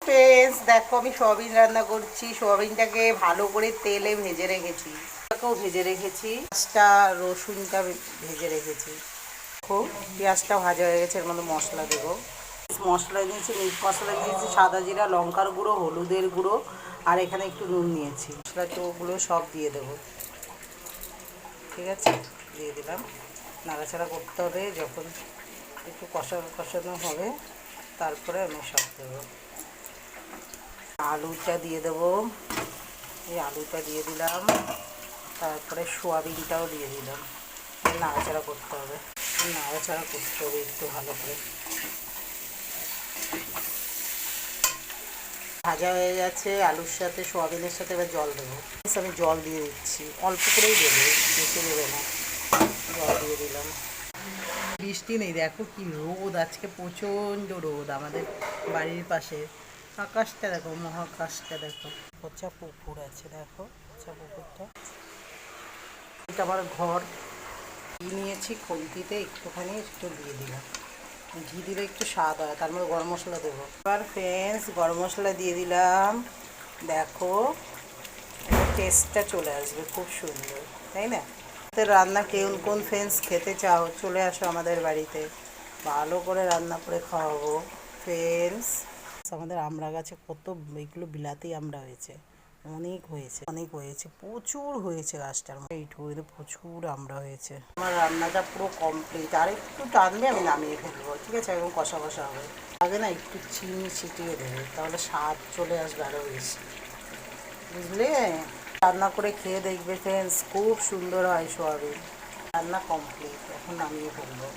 Friends, দেখো আমি soybean রান্না করছি। সোয়াবিনটাকে ভালো করে তেলে ভেজে রেখেছি, পেঁয়াজটাকেও ভেজে রেখেছি, পেঁয়াজটা রসুনটা ভেজে রেখেছি। দেখো পেঁয়াজটা ভাজা হয়ে গেছে, এর মধ্যে মশলা দেবো। মশলা নিয়েছি, মিট মশলা নিয়েছি, সাদা জিরা, লঙ্কার গুঁড়ো, হলুদের গুঁড়ো, আর এখানে একটু নুন নিয়েছি। মশলা তো ওগুলো সব দিয়ে দেবো। ঠিক আছে, দিয়ে দিলাম। নাড়াচাড়া করতে হবে, যখন একটু কষানো হবে তারপরে আমি সব দেবো। আলুটা দিয়ে দেবো, এই আলুটা দিয়ে দিলাম, তারপরে সোয়াবিনটাও দিয়ে দিলাম। নাড়াচাড়া করতে হবে, নাড়াচাড়া করতে হবে একটু ভালো করে। ভাজা হয়ে গেছে আলুর সাথে, সোয়াবিনের সাথে। এবার জল দেবো। আমি জল দিয়ে দিচ্ছি, অল্প করেই দেবো, বেশি দেবে না। জল দিয়ে দিলাম। বৃষ্টি নেই, দেখো কি রোদ আজকে, প্রচণ্ড রোদ আমাদের বাড়ির পাশে। আকাশটা দেখো, মহাকাশটা দেখো। পচা পুকুর আছে, দেখো পচা পুকুরটা। এটা আমার ঘর। নিয়েছি খুন্তিতে, একটুখানি একটু দিয়ে দিলাম। ঘি দিলে একটু স্বাদ হয়, তার মধ্যে গরম মশলা দেবো। এবার ফ্রেন্ডস গরম মশলা দিয়ে দিলাম। দেখো টেস্টটা চলে আসবে খুব সুন্দর, তাই না? রান্না কোন ফ্রেন্ডস খেতে চাও, চলে আসো আমাদের বাড়িতে, ভালো করে রান্না করে খাওয়াবো ফ্রেন্ডস। আমাদের আমড়া গাছে কত এগুলো বিলাতি আমড়া হয়েছে, অনেক হয়েছে, প্রচুর হয়েছে গাছটার। এইটুকু প্রচুর আমড়া হয়েছে। আমার রান্নাটা পুরো কমপ্লিট, আর একটু টানলে আমি নামিয়ে ফেলবো। ঠিক আছে, এবং কষা কষা হবে। আগে না একটু চিনি ছিটিয়ে দেবে, তাহলে স্বাদ চলে আসবে আরও বেশি, বুঝলে? রান্না করে খেয়ে দেখবে ফ্রেন্ডস, খুব সুন্দর হয় সোয়াবিন। রান্না কমপ্লিট, এখন নামিয়ে ফেলবো।